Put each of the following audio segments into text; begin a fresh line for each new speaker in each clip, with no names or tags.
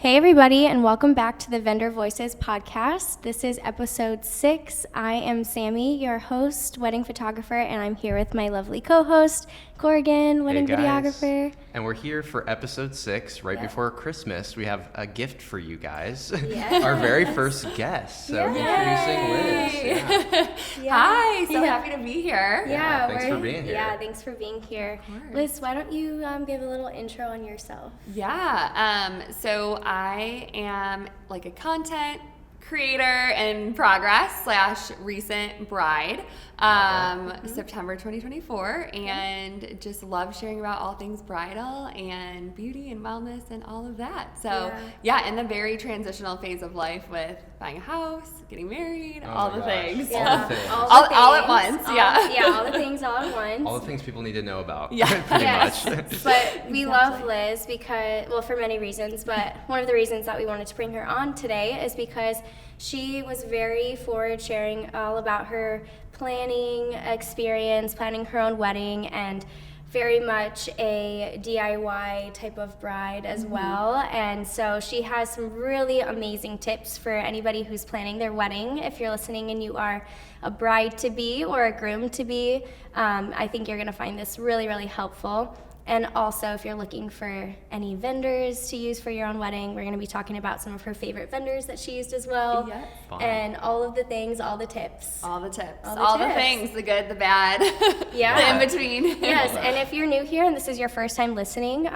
Hey everybody, and welcome back to the Vendor Voices podcast. This is episode 6. I am Sammi, your host, wedding photographer, and I'm here with my lovely co-host, Korrigan, wedding videographer.
And we're here for episode 6, right before Christmas. We have a gift for you guys.
Yes.
Our very first guest. So introducing Liz.
Hi, so happy to be here.
Thanks for being here.
Yeah, thanks for being here. Liz, why don't you give a little intro on yourself?
So I am like a content creator in progress / recent bride, September 2024, and just love sharing about all things bridal and beauty and wellness and all of that. So in the very transitional phase of life with buying a house, getting married, all the things. All at once.
All the things all at once.
All the things people need to know about.
Pretty much. But we love Liz because, well, for many reasons, but one of the reasons that we wanted to bring her on today is because she was very forward sharing all about her planning experience, planning her own wedding, and very much a DIY type of bride as well. And so she has some really amazing tips for anybody who's planning their wedding. If you're listening and you are a bride-to-be or a groom-to-be, I think you're gonna find this really, really helpful. And also, if you're looking for any vendors to use for your own wedding, we're going to be talking about some of her favorite vendors that she used as well. And all of the things, all the tips.
All the things, the good, the bad, the in-between.
Yes, and if you're new here and this is your first time listening,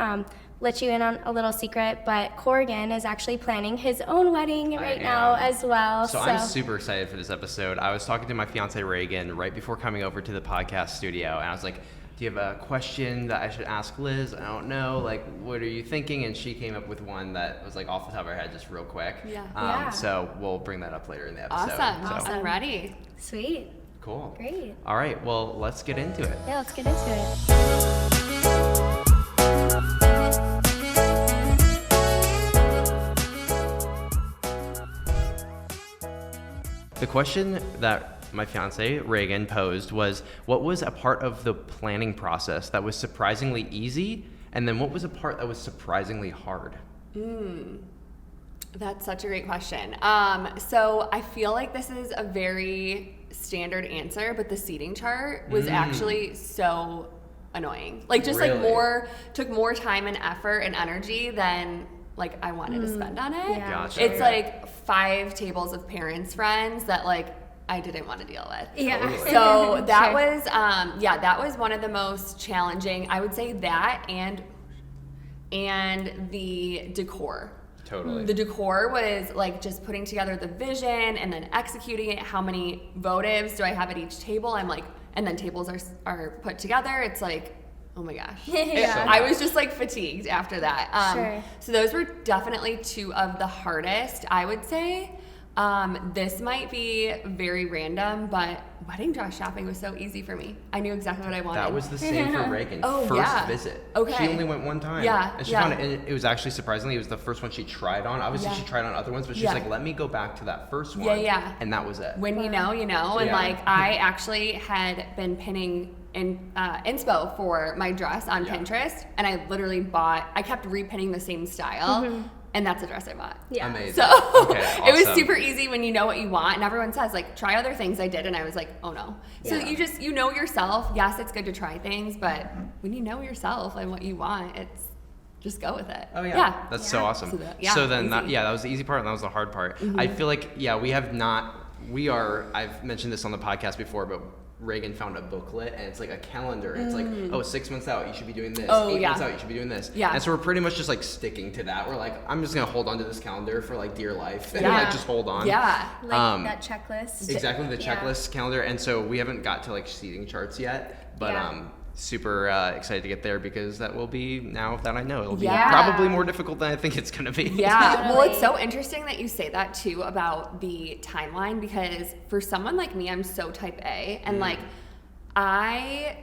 let you in on a little secret, but Korrigan is actually planning his own wedding right now as well.
So I'm super excited for this episode. I was talking to my fiance Reagan right before coming over to the podcast studio, and I was like, do you have a question that I should ask Liz? I don't know. Like, what are you thinking? And she came up with one that was like off the top of her head, just real quick. So we'll bring that up later in the episode.
Awesome. Ready.
Sweet.
Cool.
Great.
All right. Well, let's get into it.
Yeah, let's get into it.
The question that my fiance Reagan posed was, what was a part of the planning process that was surprisingly easy, and then what was a part that was surprisingly hard?
That's such a great question. So I feel like this is a very standard answer, but the seating chart was actually so annoying. Like just took more time and effort and energy than like I wanted to spend on it.
Gotcha.
It's like 5 tables of parents' friends that like I didn't want to deal with.
Totally.
So that was, that was one of the most challenging. I would say that and the decor.
Totally.
The decor was like just putting together the vision and then executing it. How many votives do I have at each table? I'm like, and then tables are put together. It's like, oh my gosh. I was just like fatigued after that. So those were definitely 2 of the hardest, I would say. This might be very random, but wedding dress shopping was so easy for me. I knew exactly what I wanted.
That was the same for Reagan. First visit.
Okay.
She only went one time. And she found it, and it was actually surprisingly, it was the first one she tried on. Obviously, she tried on other ones, but she's like, let me go back to that first one. And that was it.
When you know, and like I actually had been pinning inspo for my dress on Pinterest, and I literally I kept repinning the same style. And that's the dress I bought.
Amazing.
So it was super easy when you know what you want. And everyone says, like, try other things. I did. And I was like, oh no. So you know yourself. Yes, it's good to try things. But when you know yourself and what you want, it's just go with it.
That's so awesome. So then that was the easy part and that was the hard part. I feel like, I've mentioned this on the podcast before, but Reagan found a booklet and it's like a calendar. It's like, 6 months out, you should be doing this. 8 months out, you should be doing this. And so we're pretty much just like sticking to that. We're like, I'm just going to hold on to this calendar for like dear life and like just hold on.
Like that checklist.
Exactly, the checklist calendar. And so we haven't got to like seating charts yet, but super excited to get there because that will be, now that I know, it'll be probably more difficult than I think it's going to be.
Well, it's so interesting that you say that too about the timeline, because for someone like me, I'm so type A, and like I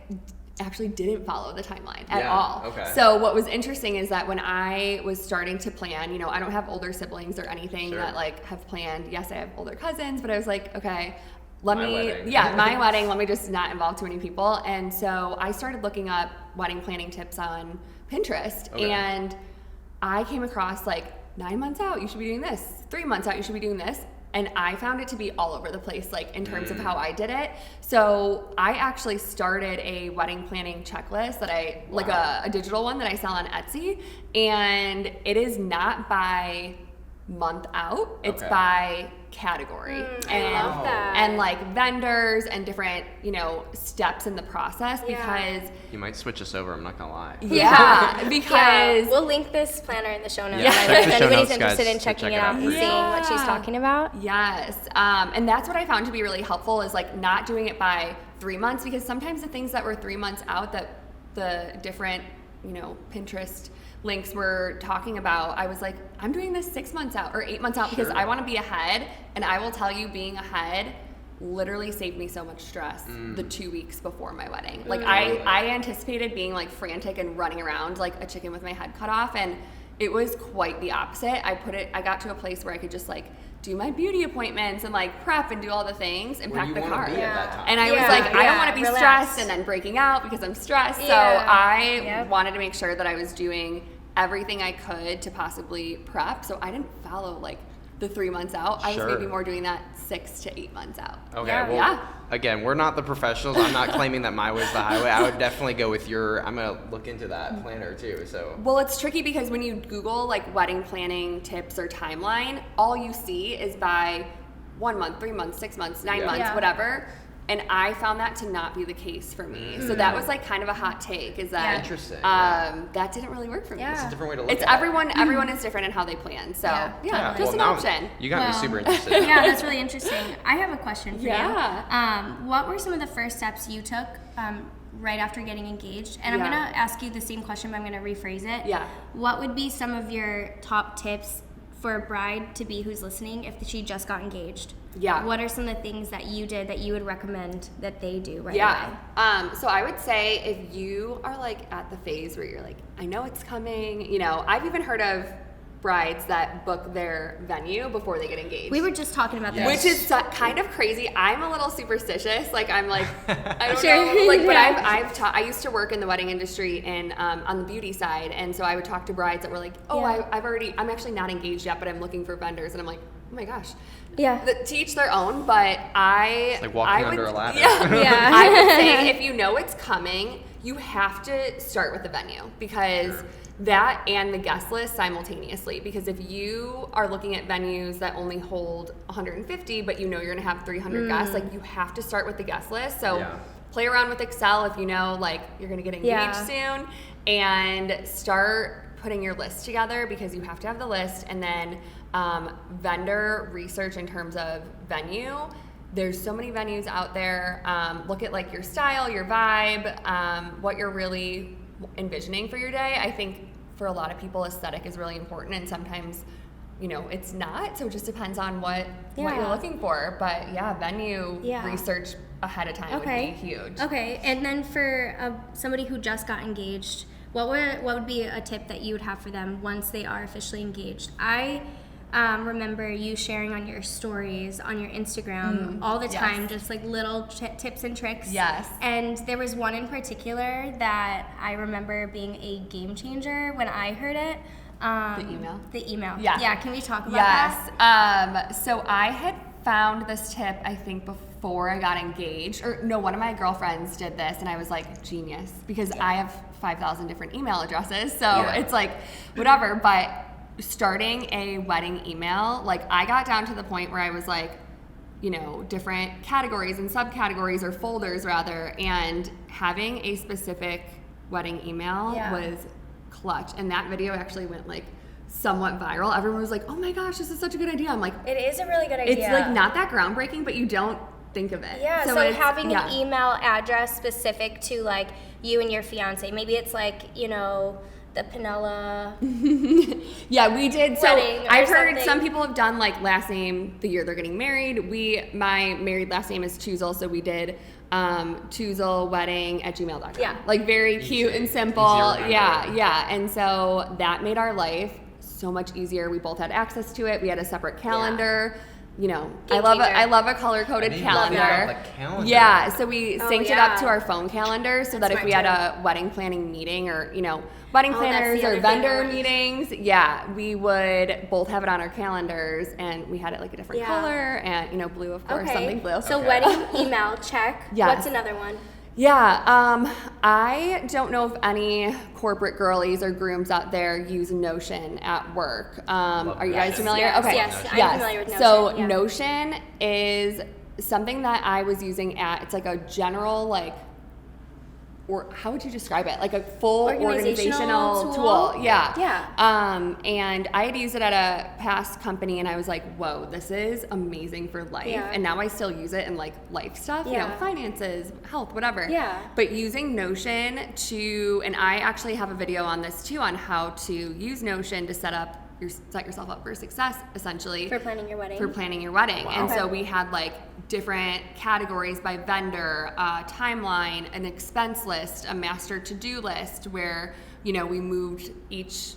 actually didn't follow the timeline at all. So what was interesting is that when I was starting to plan, I don't have older siblings or anything that like have planned. Yes, I have older cousins, but I was like, okay, my wedding, let me just not involve too many people. And so I started looking up wedding planning tips on Pinterest, and I came across like 9 months out, you should be doing this. 3 months out, you should be doing this. And I found it to be all over the place, like in terms of how I did it. So I actually started a wedding planning checklist that like a digital one that I sell on Etsy. And it is not by month out, it's by category.
I love that.
And like vendors and different, steps in the process because
you might switch us over, I'm not gonna lie.
Because
we'll link this planner in the show notes.
Check the
If
show
anybody's
notes,
interested
guys,
in checking
check
it out and
please.
seeing what she's talking about.
Yes. And that's what I found to be really helpful is like not doing it by 3 months, because sometimes the things that were 3 months out that the different, Pinterest links were talking about, I was like, I'm doing this 6 months out or 8 months out because I want to be ahead. And I will tell you, being ahead literally saved me so much stress the 2 weeks before my wedding. Like I anticipated being like frantic and running around like a chicken with my head cut off, and it was quite the opposite. I got to a place where I could just like do my beauty appointments and like prep and do all the things and pack the car. And I was like, I don't want to be stressed and then breaking out because I'm stressed. So I wanted to make sure that I was doing everything I could to possibly prep. So I didn't follow like the 3 months out. I was maybe more doing that 6 to 8 months out.
Okay, again, we're not the professionals. I'm not claiming that my way's the highway. I would definitely go with I'm gonna look into that planner too. So
well, it's tricky because when you Google like wedding planning tips or timeline, all you see is by 1 month, 3 months, 6 months, 9 months, whatever. And I found that to not be the case for me. So that was like kind of a hot take, is that
interesting.
That didn't really work for me.
It's a different way to look
at it. Everyone is different in how they plan. So just an option.
You got me super interested.
Yeah, that's really interesting. I have a question for
you.
What were some of the first steps you took right after getting engaged? And I'm gonna ask you the same question, but I'm gonna rephrase it.
Yeah.
What would be some of your top tips for a bride to be who's listening if she just got engaged?
Yeah.
What are some of the things that you did that you would recommend that they do right away?
So I would say if you are like at the phase where you're like, I know it's coming, I've even heard of brides that book their venue before they get engaged.
We were just talking about this.
Which is kind of crazy. I'm a little superstitious. Like I'm like, I don't know. Like, but I used to work in the wedding industry and on the beauty side, and so I would talk to brides that were like, I'm actually not engaged yet, but I'm looking for vendors, and I'm like, oh my gosh.
Yeah.
To each their own, but
it's like walking under a ladder.
Yeah. I would say if you know it's coming, you have to start with the venue, because that and the guest list simultaneously. Because if you are looking at venues that only hold 150, but you're going to have 300 guests, like you have to start with the guest list. So play around with Excel if you know like you're going to get engaged soon, and start putting your list together, because you have to have the list. And then vendor research in terms of venue. There's so many venues out there. Look at like your style, your vibe, what you're really envisioning for your day. I think for a lot of people, aesthetic is really important, and sometimes it's not. So it just depends on what you're looking for. But venue research ahead of time would be huge.
Okay, and then for somebody who just got engaged, what would be a tip that you would have for them once they are officially engaged? I remember you sharing on your stories on your Instagram all the time, just like little tips and tricks.
Yes. And
there was one in particular that I remember being a game changer when I heard it. The email. Yeah. Yeah. Can we talk about that?
So I had found this tip, I think, before I got engaged. Or no, one of my girlfriends did this, and I was like, genius, because I have 5,000 different email addresses. So it's like, whatever. But starting a wedding email, like I got down to the point where I was like, different categories and subcategories, or folders rather, and having a specific wedding email was clutch. And that video actually went like somewhat viral. Everyone was like, oh my gosh, this is such a good idea. I'm like,
it is a really good idea.
It's like not that groundbreaking, but you don't think of it.
Yeah, so having an email address specific to like you and your fiance, maybe it's like, the Pinella
we did. So I've heard
something.
Some people have done like last name the year they're getting married. My married last name is Choozle, so we did choozlewedding@gmail.com. Yeah. Like very cute and simple. Yeah. And so that made our life so much easier. We both had access to it. We had a separate calendar. I love a color-coded calendar.
The calendar.
Yeah, so we synced it up to
yeah.
our phone calendar so that if
smart
we had
too.
a wedding planning meeting or, wedding
that's
planners
the
or
other thing
vendor
I wanted.
meetings, we would both have it on our calendars, and we had it like a different color and, blue, of course, something blue.
So
Okay.
wedding email, check.
Yes.
What's another one?
Yeah, I don't know if any corporate girlies or grooms out there use Notion at work. Are you guys
Notion.
familiar?
Yes,
Okay.
yes, I'm familiar with Notion,
So
yeah.
Notion is something that I was using it's like a general or how would you describe it? Like a full organizational tool. Yeah.
Yeah.
And I had used it at a past company, and I was like, whoa, this is amazing for life.
Yeah.
And now I still use it in like life stuff,
Yeah.
finances, health, whatever.
Yeah.
But using Notion and I actually have a video on this too, on how to use Notion to set yourself up for success, essentially.
For planning your wedding.
Wow. And
Okay.
so we had like different categories by vendor, timeline, an expense list, a master to-do list, where, we moved each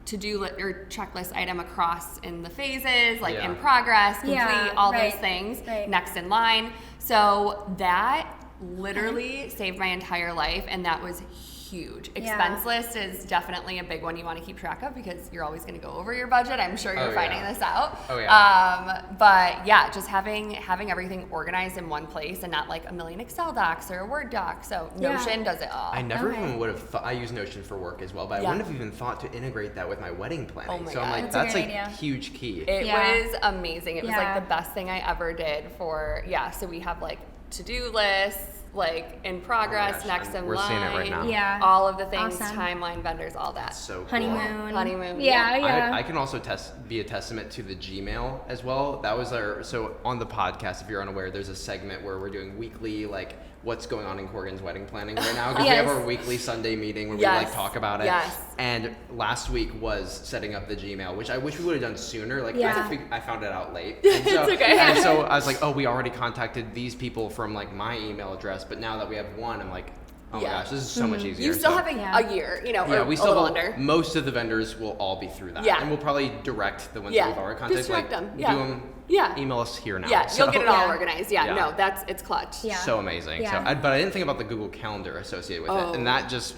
to-do or checklist item across in the phases, like in progress, complete, all those things, next in line. So that literally saved my entire life, and that was huge. Expense list is definitely a big one you want to keep track of, because you're always going to go over your budget. I'm sure you're finding this out.
Oh yeah.
But yeah, just having everything organized in one place and not like a million Excel docs or a Word doc. So Notion does it all.
I never even would have thought. I use Notion for work as well, but I wouldn't have even thought to integrate that with my wedding planning.
Oh my
so I'm
God.
like,
That's
that's
a
like
great idea.
huge key.
It was amazing. It was like
Yeah.
the best thing I ever did for, so we have like to-do lists, like in progress,
gosh,
next in
we're
line.
seeing it right now.
Yeah.
All of the things,
Awesome.
timeline, vendors, all that.
So cool.
Honeymoon.
Yeah.
Yeah.
I can also be a testament to the Gmail as well. That was so on the podcast, if you're unaware, there's a segment where we're doing weekly, like, what's going on in Korrigan's wedding planning right now, because we have our weekly Sunday meeting where we like talk about it.
Yes.
And last week was setting up the Gmail, which I wish we would have done sooner. Like, I found it out late. And so,
It's okay.
And so I was like, we already contacted these people from like my email address, but now that we have one, I'm like, oh my gosh, this is so much easier.
You still
So-
have a year, or
we
a
still
little
have
under.
most of the vendors will all be through that.
Yeah.
And we'll probably direct the ones
Yeah.
that we've already contacted.
Just direct them. Yeah.
Do them.
Yeah.
Email us here now.
Yeah,
So-
you'll get it all organized. Yeah,
Yeah.
no, it's clutch.
Yeah.
So amazing.
Yeah.
But I didn't think about the Google Calendar associated with it, and that just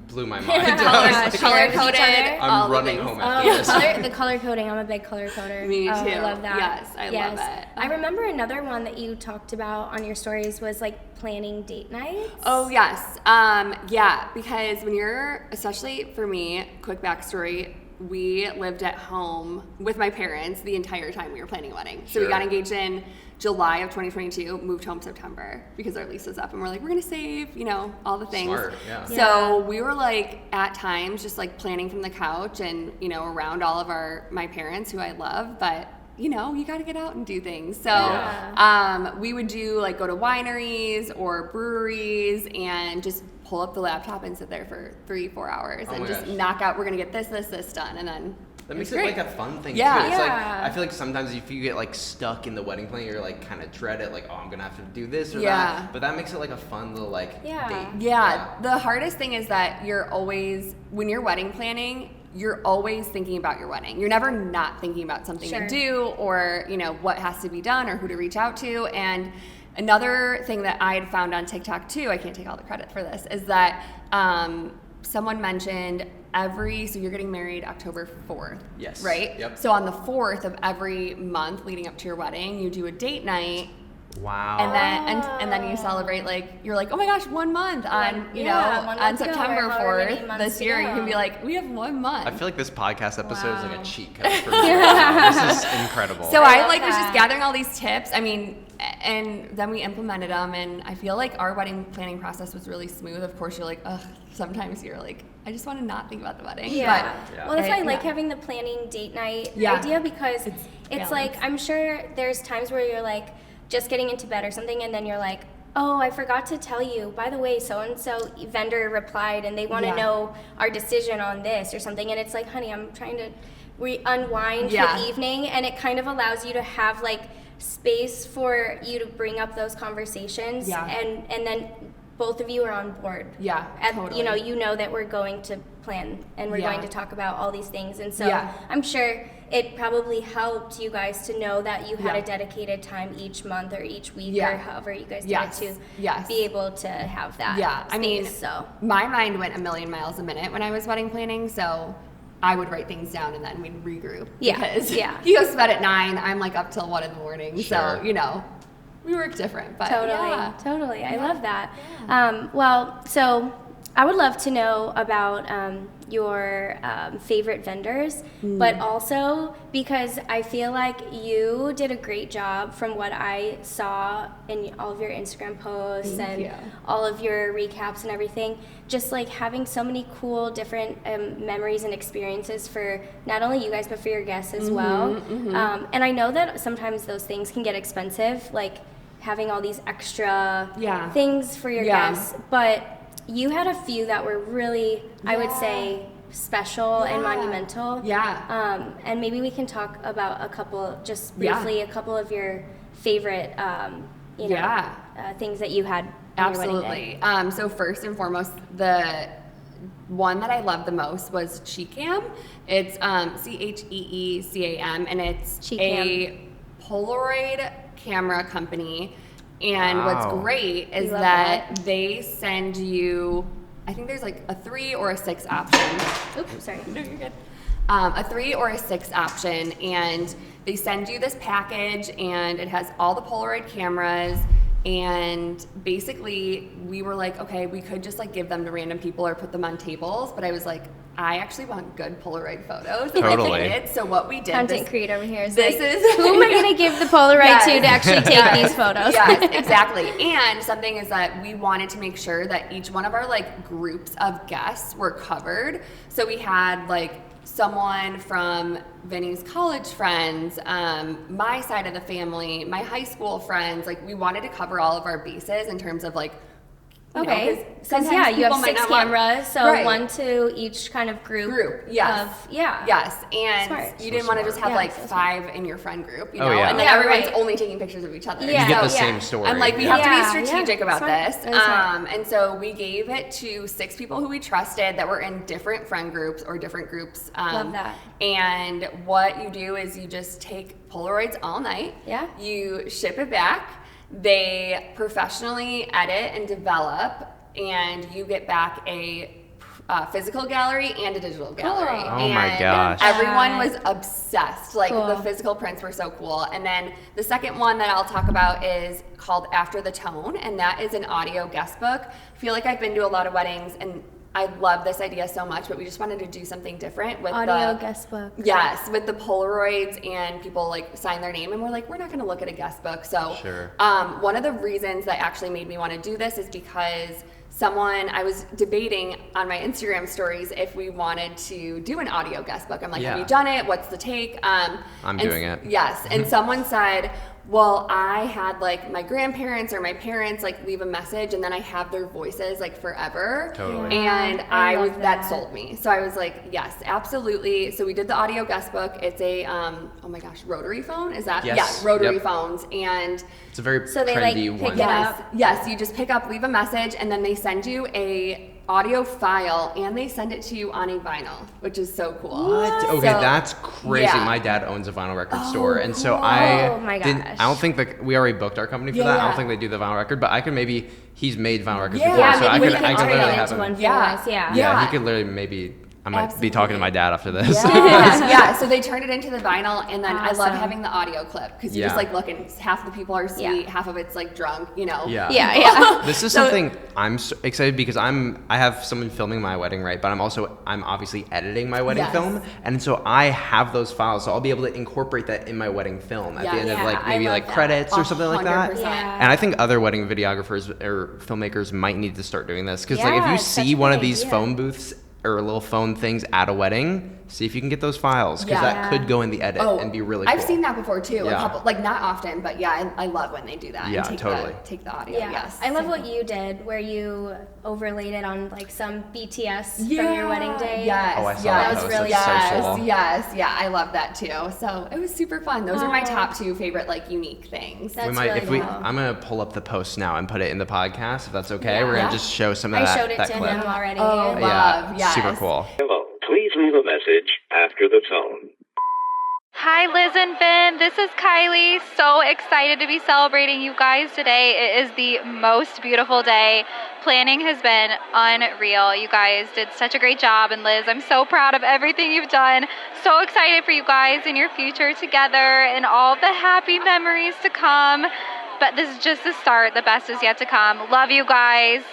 blew my mind.
Yeah.
I was like,
Color
With each other.
coded. all
I'm
the
running
things.
home
Oh,
after this.
the color coding. I'm a big color coder.
Me
Oh, I
too.
love that.
Yes, I love it.
I remember another one that you talked about on your stories was like planning date nights.
Oh, yes. Because when especially for me, quick backstory, we lived at home with my parents the entire time we were planning a wedding. So we got engaged in July of 2022, moved home September because our lease was up, and we're like, we're gonna save, all the things.
Smart, yeah.
So we were like, at times, just like planning from the couch and, around all of my parents who I love, but you gotta get out and do things. So we would go to wineries or breweries and just pull up the laptop and sit there for 3-4 hours and just knock out, we're gonna get this done, and then
that makes it like a fun thing
Yeah.
too. It's like,
Yeah.
I feel like sometimes if you get like stuck in the wedding planning, you're like kind of dread it, like, I'm gonna have to do this or that. But that makes it like a fun little like date.
Yeah, the hardest thing is that when you're wedding planning, you're always thinking about your wedding. You're never not thinking about something to do or, what has to be done or who to reach out to. And another thing that I had found on TikTok too, I can't take all the credit for this, is that someone mentioned so you're getting married October 4th.
Yes.
Right?
Yep.
So on the 4th of every month leading up to your wedding, you do a date night.
Wow.
And then you celebrate, you're like, oh my gosh, 1 month on September 4th this year. You can be like, we have 1 month.
I feel like this podcast episode is like a cheat code for me. This is incredible.
So I was just gathering all these tips. And then we implemented them, and I feel like our wedding planning process was really smooth. Of course, you're like, ugh, sometimes you're like, I just want to not think about the wedding.
Yeah.
But,
Well, that's why I like having the planning date night idea, because it's like, I'm sure there's times where you're like just getting into bed or something, and then you're like, oh, I forgot to tell you, by the way, so-and-so vendor replied and they want to know our decision on this or something. And it's like, honey, I'm trying to unwind the evening, and it kind of allows you to have space for you to bring up those conversations, and then both of you are on board.
Yeah, totally.
You know that we're going to plan and we're going to talk about all these things, and so I'm sure it probably helped you guys to know that you had
Yeah.
a dedicated time each month or each week
Yeah.
or however you guys did
Yes.
it to
Yes.
be able to have that
Yeah,
space.
I mean,
So
my mind went a million miles a minute when I was wedding planning, so I would write things down and then we'd regroup.
Yeah,
Because
yeah.
he goes to bed at 9, I'm like up till 1 in the morning,
Sure.
so, you know, we work different, but
Totally. I love that.
Yeah.
Well, so I would love to know about your favorite vendors, but also because I feel like you did a great job from what I saw in all of your Instagram posts
Thank
and
you.
all of your recaps and everything, just like having so many cool different memories and experiences for not only you guys but for your guests as well. And I know that sometimes those things can get expensive, like having all these extra things for your guests, but you had a few that were really, I would say, special and monumental.
Yeah.
And maybe we can talk about a couple, just briefly, a couple of your favorite, things that you had on your wedding day.
Absolutely. So first and foremost, the one that I loved the most was Cheecam. It's CheeCam, and it's a Polaroid camera company. And what's great is that they send you, I think there's like a 3 or a 6 option.
Oops, sorry.
No, you're good. A 3 or a 6 option, and they send you this package, and it has all the Polaroid cameras. And basically, we were like, okay, we could just like give them to random people or put them on tables, but I was like, I actually want good Polaroid photos.
Totally.
So what we did,
Content creator over here is
this
like,
is
who am I going to give the Polaroid to actually take these photos?
Yes, exactly. And something is that we wanted to make sure that each one of our like groups of guests were covered. So we had like someone from Vinny's college friends, my side of the family, my high school friends. Like we wanted to cover all of our bases in terms of like,
Okay, because you have 6 cameras, so one to each kind of group.
Yes. Yes, and
Smart.
you didn't want to just have like
so
5 in your friend group, you know,
Oh, yeah.
and then
Yeah,
everyone's
right.
only taking pictures of each other.
Yeah.
You get the
So,
same story.
And like we have to be strategic about
Smart.
this.
Really smart.
And so we gave it to 6 people who we trusted that were in different friend groups or different groups.
Love that.
And what you do is you just take Polaroids all night.
Yeah.
You ship it back. They professionally edit and develop, and you get back a physical gallery and a digital gallery.
Cool.
Oh my
And
gosh.
everyone was obsessed. Like
Cool.
the physical prints were so cool. And then the second one that I'll talk about is called After the Tone, and that is an audio guest book. I feel like I've been to a lot of weddings, and I love this idea so much, but we just wanted to do something different with
Audio
the
guest book.
Yes, with the Polaroids, and people like sign their name, and we're like, we're not going to look at a guest book. So
Sure.
one of the reasons that actually made me want to do this is because I was debating on my Instagram stories if we wanted to do an audio guest book. I'm like, have you done it? What's the take?
I'm doing it.
Yes, and someone said, well, I had like my grandparents or my parents like leave a message, and then I have their voices like forever.
Totally.
And
I love
that
that.
sold me. So I was like, yes, absolutely. So we did the audio guest book. It's a oh my gosh, rotary phone. Is that?
Yes.
Yeah, rotary
Yep.
phones. And
It's a very
So they, like,
trendy
pick
one.
it up.
yes, you just pick up, leave a message, and then they send you a audio file, and they send it to you on a vinyl, which is so cool.
What? Okay,
So-
that's crazy.
yeah.
My dad owns a vinyl record store, and so
cool.
I
Oh my
didn't.
gosh.
I don't think that we already booked our company for
Yeah,
that. I don't
yeah.
think they do the vinyl record, but I could maybe. He's made vinyl records
Yeah.
before,
Yeah,
so I
maybe
could.
we
I
can
could
turn
literally
it
have
into one
him.
for you guys.
Yeah,
Yeah.
he could literally maybe. I might be
Absolutely.
talking to my dad after this.
Yes, yeah. So they turned it into the vinyl, and then I love
Awesome.
having the audio clip because you
Yeah.
just like look, and half the people are sweet,
Yeah.
half of it's like drunk, you know.
Yeah.
Yeah.
This is
So-
something I'm so excited because I have someone filming my wedding, right? But I'm obviously editing my wedding
Yes.
film, and so I have those files, so I'll be able to incorporate that in my wedding film at the end of
Yeah,
like
I
maybe
love
like
that.
credits or something like that.
100%.
Yeah.
And I think other wedding videographers or filmmakers might need to start doing this because like if
Yeah,
you
it's such
see
a
one
good
of these
idea.
phone booths or little phone things at a wedding, see if you can get those files because
Yeah.
that could go in the edit and be really cool.
I've seen that before too.
Yeah.
A couple, like not often, but yeah, I love when they do that.
Yeah,
and take
totally.
take the audio.
Yeah.
Yes,
I love
So
what
cool.
you did where you overlaid it on like some BTS from
Yeah.
your wedding day.
Yes,
Oh, I saw
yes,
that
was
post.
really
That's so
yes,
cool.
yes, yeah, I love that too. So it was super fun. Those are my
Oh.
top 2 favorite like unique things.
That's
We might,
really cool.
I'm gonna pull up the post now and put it in the podcast if that's okay.
Yeah.
We're gonna
Yeah.
just show some of
I
that,
showed it
that
to
clip.
him already.
Oh,
Yeah,
love, yes.
super cool.
Hello. Please leave a message after the tone. Hi, Liz and Ben. This is Kylie. So excited to be celebrating you guys today. It is the most beautiful day. Planning has been unreal. You guys did such a great job. And Liz, I'm so proud of everything you've done. So excited for you guys and your future together and all the happy memories to come. But this is just the start. The best is yet to come. Love you guys.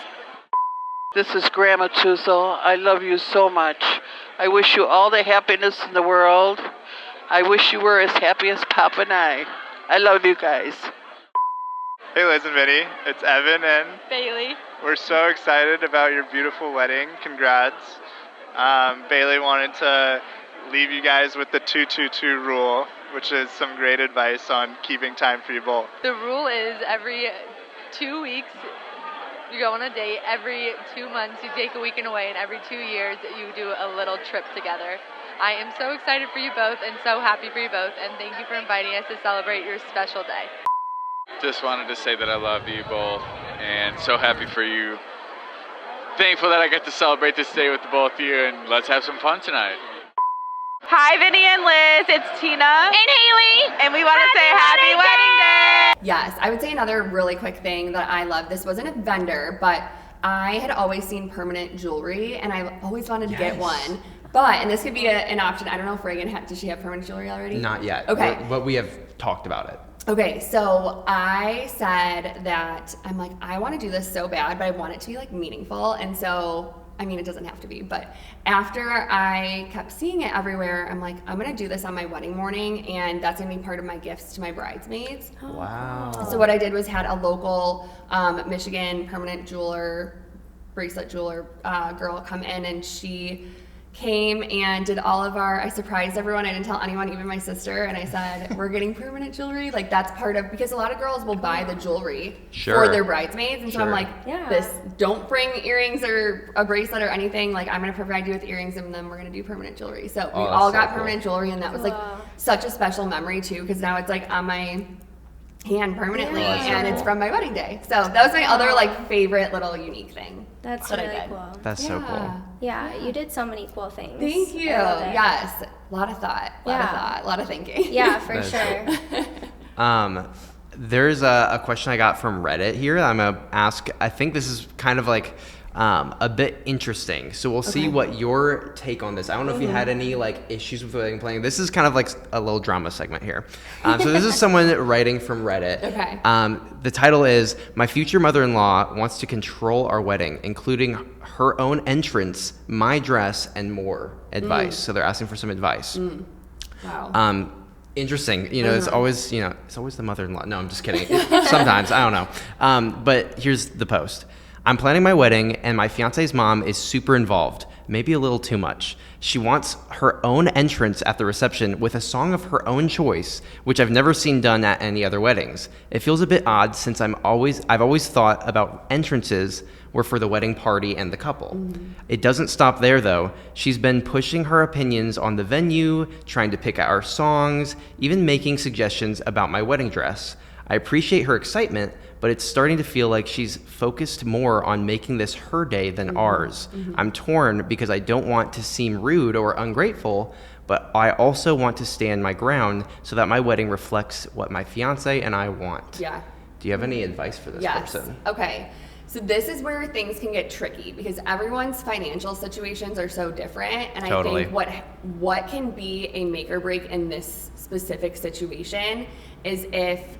This is Grandma Tuzo. I love you so much. I wish you all the happiness in the world. I wish you were as happy as Pop and I. I love you guys.
Hey Liz and Vinny, it's Evan and
Bailey.
we're so excited about your beautiful wedding. Congrats. Bailey wanted to leave you guys with the 2-2-2 rule, which is some great advice on keeping time for you both.
The rule is every 2 weeks you go on a date, every 2 months you take a weekend away, and every 2 years you do a little trip together. I am so excited for you both and so happy for you both, and thank you for inviting us to celebrate your special day.
Just wanted to say that I love you both and so happy for you. Thankful that I get to celebrate this day with the both of you, and let's have some fun tonight.
Hi, Vinny and Liz. It's Tina
And Haley.
and we want to say happy wedding day.
Yes, I would say another really quick thing that I love. This wasn't a vendor, but I had always seen permanent jewelry, and I always wanted to get one. But, and this could be an option. I don't know if Reagan does she have permanent jewelry already?
Not yet.
Okay.
But we have talked about it.
Okay, so I said that I'm like, I want to do this so bad, but I want it to be like meaningful. And so, I mean, it doesn't have to be, but after I kept seeing it everywhere, I'm like, I'm going to do this on my wedding morning, and that's going to be part of my gifts to my bridesmaids.
Wow.
So what I did was had a local Michigan permanent bracelet jeweler girl come in, and she came and did all of I surprised everyone. I didn't tell anyone, even my sister, and I said, we're getting permanent jewelry. Like, that's part of, because a lot of girls will buy the jewelry for their bridesmaids. And so I'm like, don't bring earrings or a bracelet or anything. Like, I'm going to provide you with earrings, and then we're going to do permanent jewelry. So we all got permanent jewelry, and that was like such a special memory too, because now it's like on my hand permanently, and it's from my wedding day. So that was my other like favorite little unique thing.
That's
that I
really
did.
cool.
That's so cool.
Yeah, you did so many cool things.
Thank you.
I love it.
Yes, a lot of thought, a lot of thinking.
Yeah, for
That is
sure.
There's a question I got from Reddit here that I'm going to ask. I think this is kind of like a bit interesting. So we'll see what your take on this. I don't know if you had any like issues with wedding planning. This is kind of like a little drama segment here. So this is someone writing from Reddit.
Okay.
The title is, "My future mother-in-law wants to control our wedding, including her own entrance, my dress, and more advice." So they're asking for some advice.
Wow.
Interesting. You know, it's always the mother-in-law. No, I'm just kidding. Sometimes, I don't know. But here's the post. "I'm planning my wedding, and my fiance's mom is super involved, maybe a little too much. She wants her own entrance at the reception with a song of her own choice, which I've never seen done at any other weddings. It feels a bit odd since I've always thought about entrances were for the wedding party and the couple. It doesn't stop there though. She's been pushing her opinions on the venue, trying to pick out our songs, even making suggestions about my wedding dress. I appreciate her excitement, but it's starting to feel like she's focused more on making this her day than ours. I'm torn because I don't want to seem rude or ungrateful, but I also want to stand my ground so that my wedding reflects what my fiance and I want."
Yeah.
Do you have any advice for this person?
Okay. So this is where things can get tricky because everyone's financial situations are so different, and I think what can be a make or break in this specific situation is if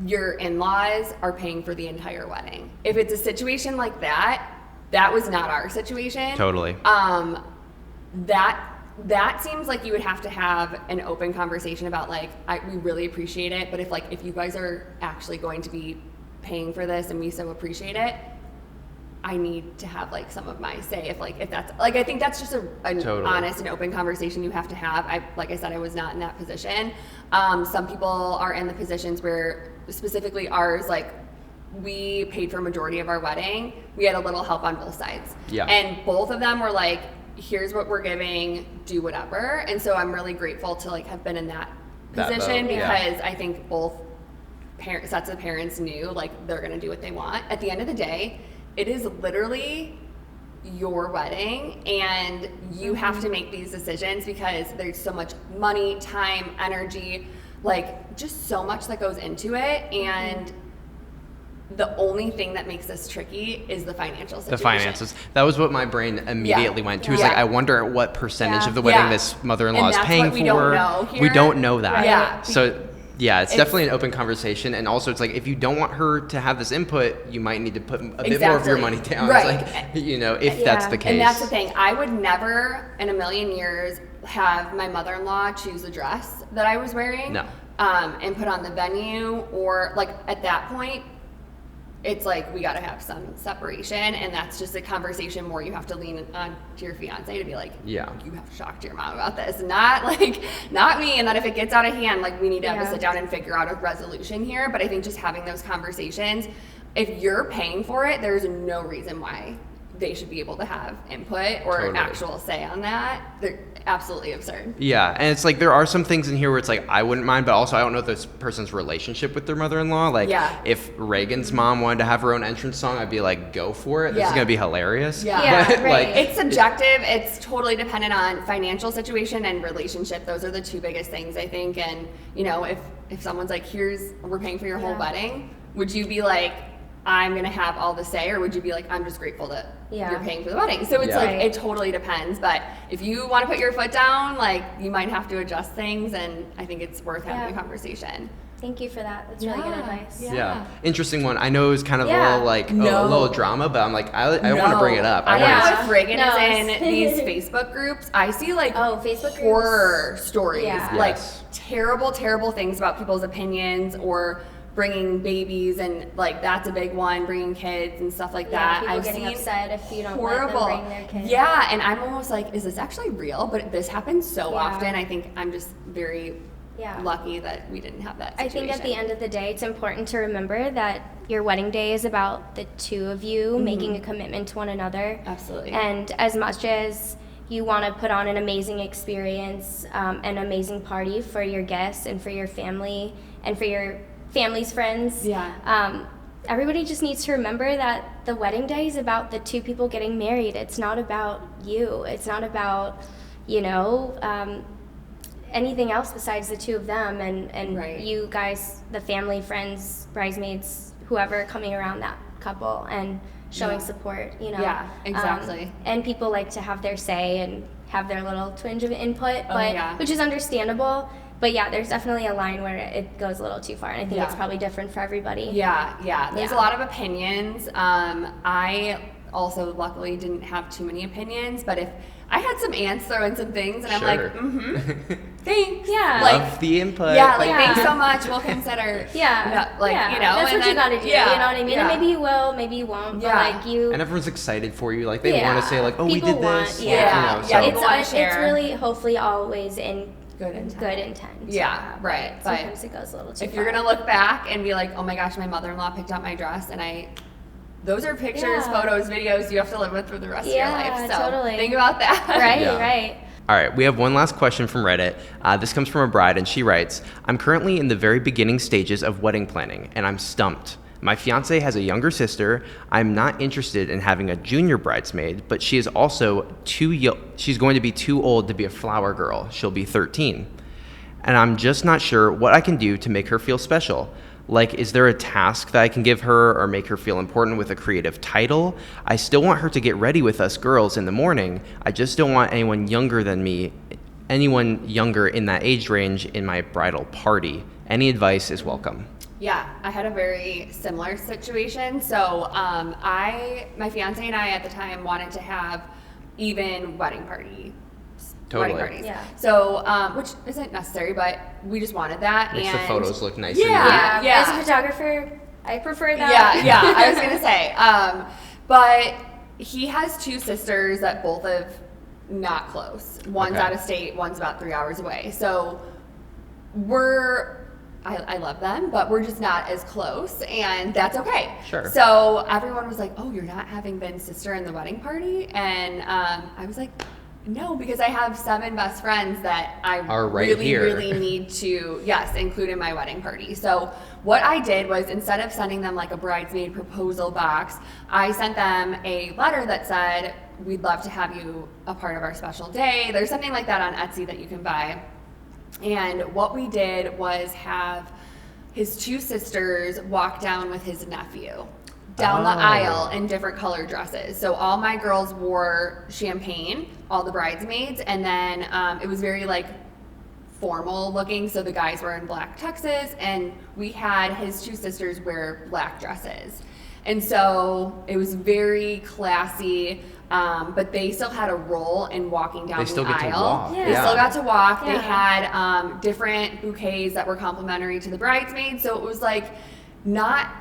your in-laws are paying for the entire wedding. If it's a situation like that was not our situation.
Totally.
That seems like you would have to have an open conversation about like, we really appreciate it, but if you guys are actually going to be paying for this and we so appreciate it, I need to have like some of my say if that's like, I think that's just an honest and open conversation you have to have. Like I said, I was not in that position. Some people are in the positions where, specifically ours, like we paid for a majority of our wedding. We had a little help on both sides. Yeah. And both of them were like, here's what we're giving, do whatever. And so I'm really grateful to like have been in that position because I think both sets of parents knew like they're gonna do what they want. At the end of the day, it is literally your wedding, and you have to make these decisions because there's so much money, time, energy, like just so much that goes into it. And the only thing that makes this tricky is the financial situation.
The finances. That was what my brain immediately went to. It's like, I wonder what percentage of the wedding this mother-in-law is paying for.
We don't know here.
We don't know that.
Yeah.
So yeah, it's definitely an open conversation. And also it's like, if you don't want her to have this input, you might need to put a bit more of your money down.
Right.
It's like, you know, if that's the case.
And that's the thing. I would never in a million years have my mother-in-law choose the dress that I was wearing.
No.
And put on the venue, or like at that point, it's like we got to have some separation, and that's just a conversation more you have to lean on to your fiance to be like, you have to talk to your mom about this, not me. And that if it gets out of hand, like we need to have to sit down and figure out a resolution here. But I think just having those conversations, if you're paying for it, there's no reason why they should be able to have input or an actual say on that. They're absolutely absurd.
Yeah, and it's like there are some things in here where it's like I wouldn't mind, but also I don't know this person's relationship with their mother-in-law. Like if Reagan's mom wanted to have her own entrance song, I'd be like, go for it. This is gonna be hilarious.
Yeah,
but, like,
it's subjective. It's totally dependent on financial situation and relationship. Those are the two biggest things, I think. And you know, if someone's like, we're paying for your whole wedding, would you be like, I'm gonna have all the say, or would you be like, I'm just grateful that you're paying for the wedding? So it's like, it totally depends. But if you want to put your foot down, like you might have to adjust things, and I think it's worth having a conversation.
Thank you for that. That's really good advice.
Yeah. Interesting one. I know it was kind of a little like a little drama, but I'm like, I want to bring it up.
I know if Reagan is in these Facebook groups, I see like
Facebook
horror stories, like
Yes.
terrible things about people's opinions, or bringing babies, and like that's a big one, bringing kids and stuff like that.
People
I've
getting
seen
upset if you don't
horrible.
let them bring their kids.
Yeah, and I'm almost like, is this actually real? But this happens so often. I think I'm just very lucky that we didn't have that situation.
I think at the end of the day, it's important to remember that your wedding day is about the two of you making a commitment to one another.
Absolutely.
And as much as you want to put on an amazing experience, an amazing party for your guests and for your family and for your family's friends, everybody just needs to remember that the wedding day is about the two people getting married. It's not about you. It's not about, anything else besides the two of them and you guys, the family, friends, bridesmaids, whoever coming around that couple and showing support,
Yeah, exactly.
And people like to have their say and have their little twinge of input, which is understandable. But yeah, there's definitely a line where it goes a little too far, and I think it's probably different for everybody.
Yeah. There's a lot of opinions. I also luckily didn't have too many opinions, but if I had some aunts throw in some things, and I'm like, thanks.
Yeah.
Love the input.
Yeah, thanks so much. We'll consider.
That's what you gotta do. You know what I mean? And maybe you will, maybe you won't. But like you.
And everyone's excited for you. Like they want to say like, oh,
people
we did this.
It's really hopefully always in good intent.
Yeah, right.
Sometimes it goes a little too
if you're gonna look back and be like, oh my gosh, my mother-in-law picked out my dress, and those are pictures, photos, videos you have to live with for the rest of your life. So
totally.
Think about that.
Right.
All right, we have one last question from Reddit. This comes from a bride, and she writes, I'm currently in the very beginning stages of wedding planning, and I'm stumped. My fiance has a younger sister. I'm not interested in having a junior bridesmaid, but she is also she's going to be too old to be a flower girl. She'll be 13. And I'm just not sure what I can do to make her feel special. Like, is there a task that I can give her or make her feel important with a creative title? I still want her to get ready with us girls in the morning. I just don't want anyone younger in that age range in my bridal party. Any advice is welcome.
Yeah, I had a very similar situation. So my fiance and I at the time wanted to have even wedding parties.
Yeah.
So, which isn't necessary, but we just wanted that.
Makes the photos look nice.
Yeah.
As a photographer, I prefer that.
Yeah. I was gonna say, but he has two sisters that both live not close. One's out of state, one's about 3 hours away. So I love them, but we're just not as close, and that's okay.
Sure.
So everyone was like, oh, you're not having Ben's sister in the wedding party? And I was like, No, because I have 7 best friends that I
Are right
really,
here.
really need to, include in my wedding party. So what I did was, instead of sending them like a bridesmaid proposal box, I sent them a letter that said, we'd love to have you a part of our special day. There's something like that on Etsy that you can buy. And what we did was have his 2 sisters walk down with his nephew down the aisle in different colored dresses. So all my girls wore champagne, all the bridesmaids, and then it was very like formal looking. So the guys were in black tuxes, and we had his 2 sisters wear black dresses. And so it was very classy, but they still had a role in walking down the aisle.
They still get to walk.
They still got to walk. They had different bouquets that were complimentary to the bridesmaids. So it was like not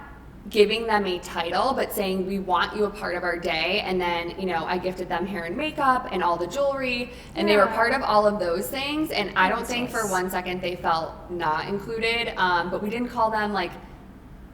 giving them a title, but saying, we want you a part of our day. And then, I gifted them hair and makeup and all the jewelry, and they were part of all of those things. And I don't think for one second they felt not included, but we didn't call them like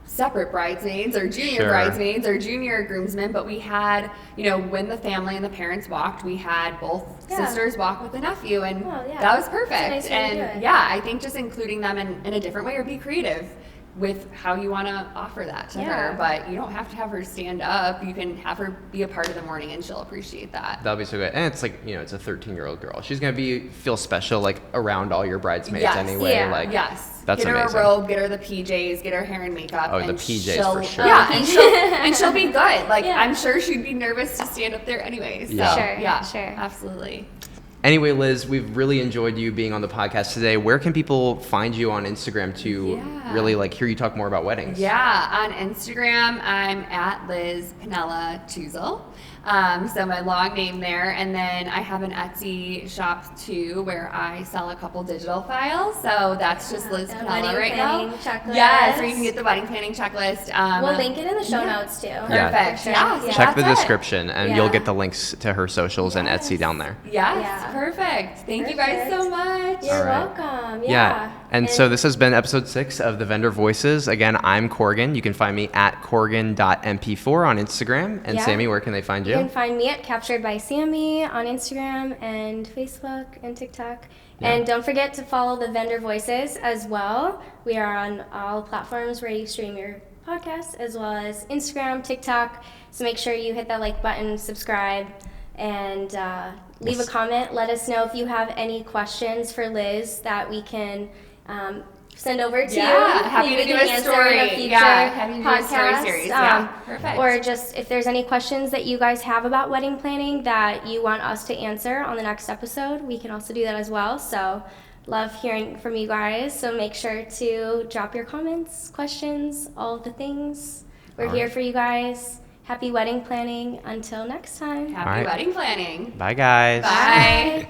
separate bridesmaids or junior bridesmaids or junior groomsmen, but we had, when the family and the parents walked, we had both sisters walk with the nephew, and that was perfect.
Nice
and I think just including them in a different way, or be creative with how you want to offer that to her. But you don't have to have her stand up. You can have her be a part of the morning, and she'll appreciate that.
That'll be so good. And it's like, it's a 13-year-old girl. She's going to feel special, like, around all your bridesmaids anyway.
Yeah.
Like, that's
get her
amazing.
a robe, get her the PJs, get her hair and makeup.
Oh,
and
the PJs for sure.
Yeah, and she'll be good. Like, I'm sure she'd be nervous to stand up there anyway. So,
Sure.
Absolutely.
Anyway, Liz, we've really enjoyed you being on the podcast today. Where can people find you on Instagram to really hear you talk more about weddings?
Yeah, on Instagram, I'm at Liz Pinella Tuzel. So my long name there. And then I have an Etsy shop too, where I sell a couple digital files. So that's just Liz Pinella right now.
Checklist.
Yes, where you can get the wedding planning checklist.
We'll link it in the show notes too.
Perfect. Yeah.
Check the description, and you'll get the links to her socials and Etsy down there.
Yes, perfect. Thank you guys so much.
You're welcome.
And so this has been episode 6 of The Vendor Voices. Again, I'm Korrigan. You can find me at korrigan.mp4 on Instagram. And Sammi, where can they find you?
You can find me at Captured by Sammi on Instagram and Facebook and TikTok. And don't forget to follow The Vendor Voices as well. We are on all platforms where you stream your podcast, as well as Instagram, TikTok. So make sure you hit that like button, subscribe, and leave a comment. Let us know if you have any questions for Liz that we can send over to you.
Happy to do a story. Happy to do a story series. Perfect.
Or just if there's any questions that you guys have about wedding planning that you want us to answer on the next episode, we can also do that as well. So love hearing from you guys. So make sure to drop your comments, questions, all of the things. We're here for you guys. Happy wedding planning. Until next time.
Happy wedding planning.
Bye, guys.
Bye.